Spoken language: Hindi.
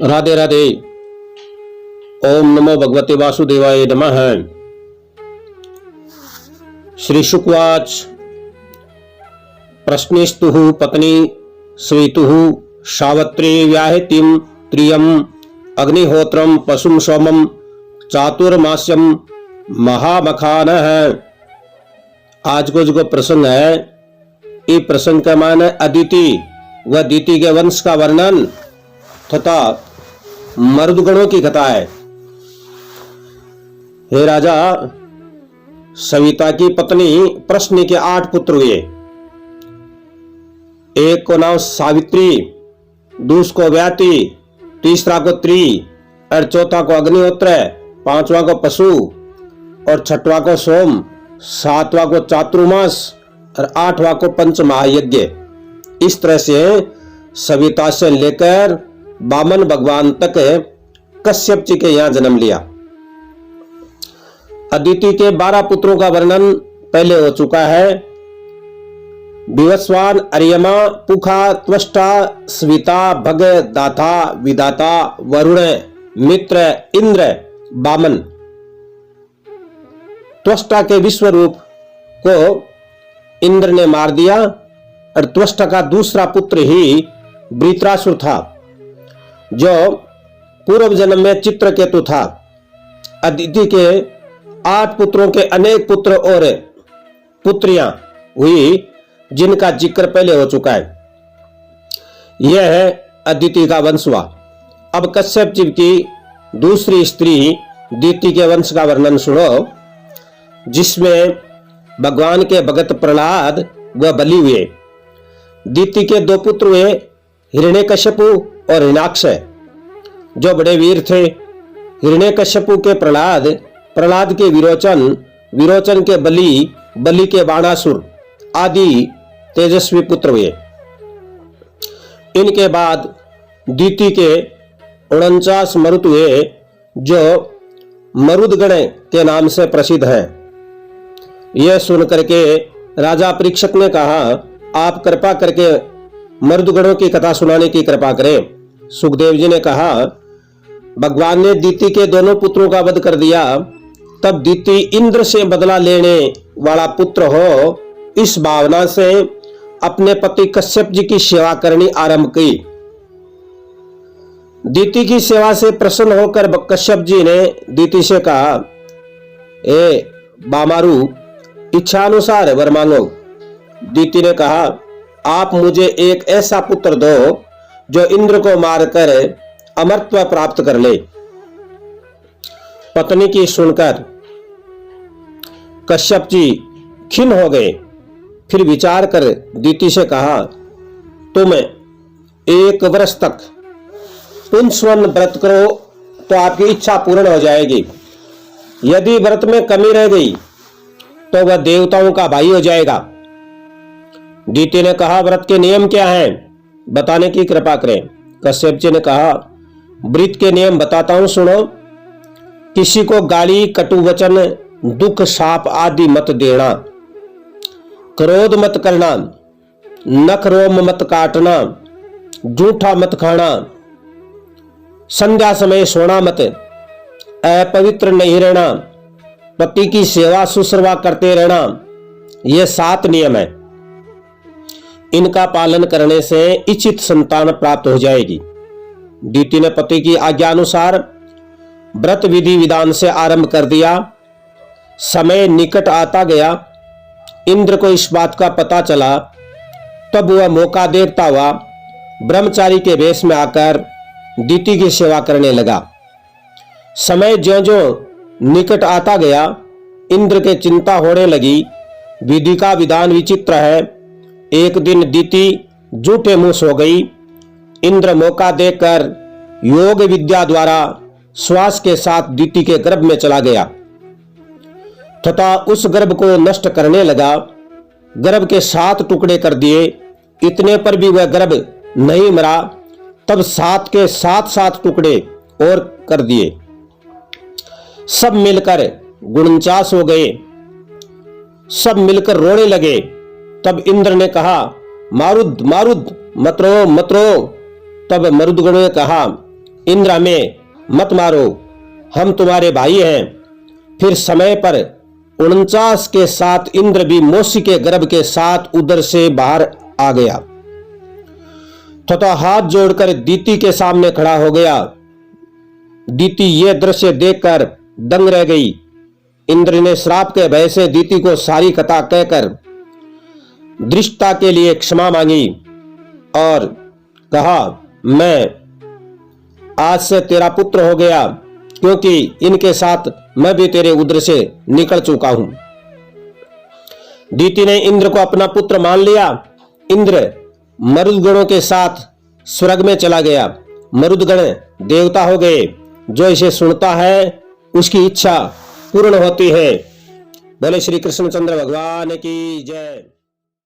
राधे राधे। ओम नमो भगवते वासुदेवाय नमः। श्री शुकवाच प्रश्नेस्तुः पत्नी स्वीतुः सावत्री व्याहतिम त्रियम अग्निहोत्रम पशुम सोमम चातुर्मास्यम महामखान है। आज को जो प्रसंग है, ये प्रसंग का मान है अदिति व दिति के वंश का वर्णन तथा मरुदगणों की कथा है। हे राजा, सविता की पत्नी प्रश्नि के 8 पुत्र हुए। एक को नाम सावित्री, दूसरा को व्याति, तीसरा को त्री और चौथा को अग्निहोत्र, पांचवा को पशु और छठवां को सोम, सातवां को चातुर्मास और 8वां को पंच महायज्ञ। इस तरह से सविता से लेकर वामन भगवान तक कश्यप जी के यहां जन्म लिया। अदिति के 12 पुत्रों का वर्णन पहले हो चुका है। विवस्वान, अर्यमा, पुखा, त्वष्टा, स्विता, भग, दाता, विदाता, वरुण, मित्र, इंद्र, वामन। त्वष्टा के विश्व रूप को इंद्र ने मार दिया और त्वष्टा का दूसरा पुत्र ही वृत्रासुर था, जो पूर्व जन्म में चित्रकेतु था। अदिति के 8 पुत्रों के अनेक पुत्र और पुत्रियां हुई, जिनका जिक्र पहले हो चुका है। यह है अदिति का वंश हुआ। अब कश्यप जी की दूसरी स्त्री दिति के वंश का वर्णन सुनो, जिसमें भगवान के भगत प्रहलाद व बलि हुए। दिति के 2 पुत्र हुए, हिरण्यकश्यपु और हिरण्याक्ष, जो बड़े वीर थे। हिरण्यकश्यपु के प्रहलाद, प्रहलाद के विरोचन, विरोचन के बलि, बलि के बाणासुर आदि तेजस्वी पुत्र हुए। इनके बाद दिति के 49 मरुद हुए, जो मरुदगण के नाम से प्रसिद्ध हैं। यह सुनकर के राजा परीक्षक ने कहा, आप कृपा करके मरुदगणों की कथा सुनाने की कृपा करें। सुखदेव जी ने कहा, भगवान ने दिति के दोनों पुत्रों का वध कर दिया, तब दिति इंद्र से बदला लेने वाला पुत्र हो, इस भावना से अपने पति कश्यप जी की सेवा करनी आरंभ की। दिति की सेवा से प्रसन्न होकर कश्यप जी ने दिति से कहा, ए बामारू, इच्छा अनुसार वर मांगो। दिति ने कहा, आप मुझे एक ऐसा पुत्र दो जो इंद्र को मारकर अमरत्व प्राप्त कर ले। पत्नी की सुनकर कश्यप जी खिन्न हो गए। फिर विचार कर दिति से कहा, तुम 1 वर्ष तक पुंसवन व्रत करो तो आपकी इच्छा पूर्ण हो जाएगी। यदि व्रत में कमी रह गई तो वह देवताओं का भाई हो जाएगा। दिति ने कहा, व्रत के नियम क्या हैं, बताने की कृपा करें। कश्यप जी ने कहा, व्रत के नियम बताता हूं, सुनो। किसी को गाली, कटु वचन, दुख, शाप आदि मत देना, क्रोध मत करना, नख रोम मत काटना, जूठा मत खाना, संध्या समय सोना मत, अपवित्र नहीं रहना, पति की सेवा शुश्रूषा करते रहना। ये 7 नियम है। इनका पालन करने से इच्छित संतान प्राप्त हो जाएगी। दिति ने पति की आज्ञा अनुसार व्रत विधि विधान से आरंभ कर दिया। समय निकट आता गया। इंद्र को इस बात का पता चला, तब वह मौका देखता हुआ ब्रह्मचारी के वेश में आकर दिति की सेवा करने लगा। समय ज्यों-ज्यों निकट आता गया, इंद्र के चिंता होने लगी। विधि का विधान विचित्र है। एक दिन दिति झूठे मुंह सो गई। इंद्र मौका देकर योग विद्या द्वारा श्वास के साथ दिति के गर्भ में चला गया तथा उस गर्भ को नष्ट करने लगा। गर्भ के 7 टुकड़े कर दिए। इतने पर भी वह गर्भ नहीं मरा। तब 7 के 7 टुकड़े और कर दिए। सब मिलकर 49 हो गए। सब मिलकर रोने लगे। तब इंद्र ने कहा, मारुद मारुद मत रो मत रो। तब मरुदगणों ने कहा, इंद्र हमें मत मारो, हम तुम्हारे भाई हैं। फिर समय पर 49 के साथ इंद्र भी मौसी के गर्भ के साथ उदर से बाहर आ गया तथा हाथ जोड़कर दीति के सामने खड़ा हो गया। दीति यह दृश्य देखकर दंग रह गई। इंद्र ने श्राप के भय से दीति को सारी कथा कहकर दृष्टता के लिए क्षमा मांगी और कहा, मैं आज से तेरा पुत्र हो गया, क्योंकि इनके साथ मैं भी तेरे उदर से निकल चुका हूं। दीति ने इंद्र को अपना पुत्र मान लिया। इंद्र मरुदगणों के साथ स्वर्ग में चला गया। मरुदगण देवता हो गए। जो इसे सुनता है उसकी इच्छा पूर्ण होती है। बोले श्री कृष्णचंद्र भगवान की जय।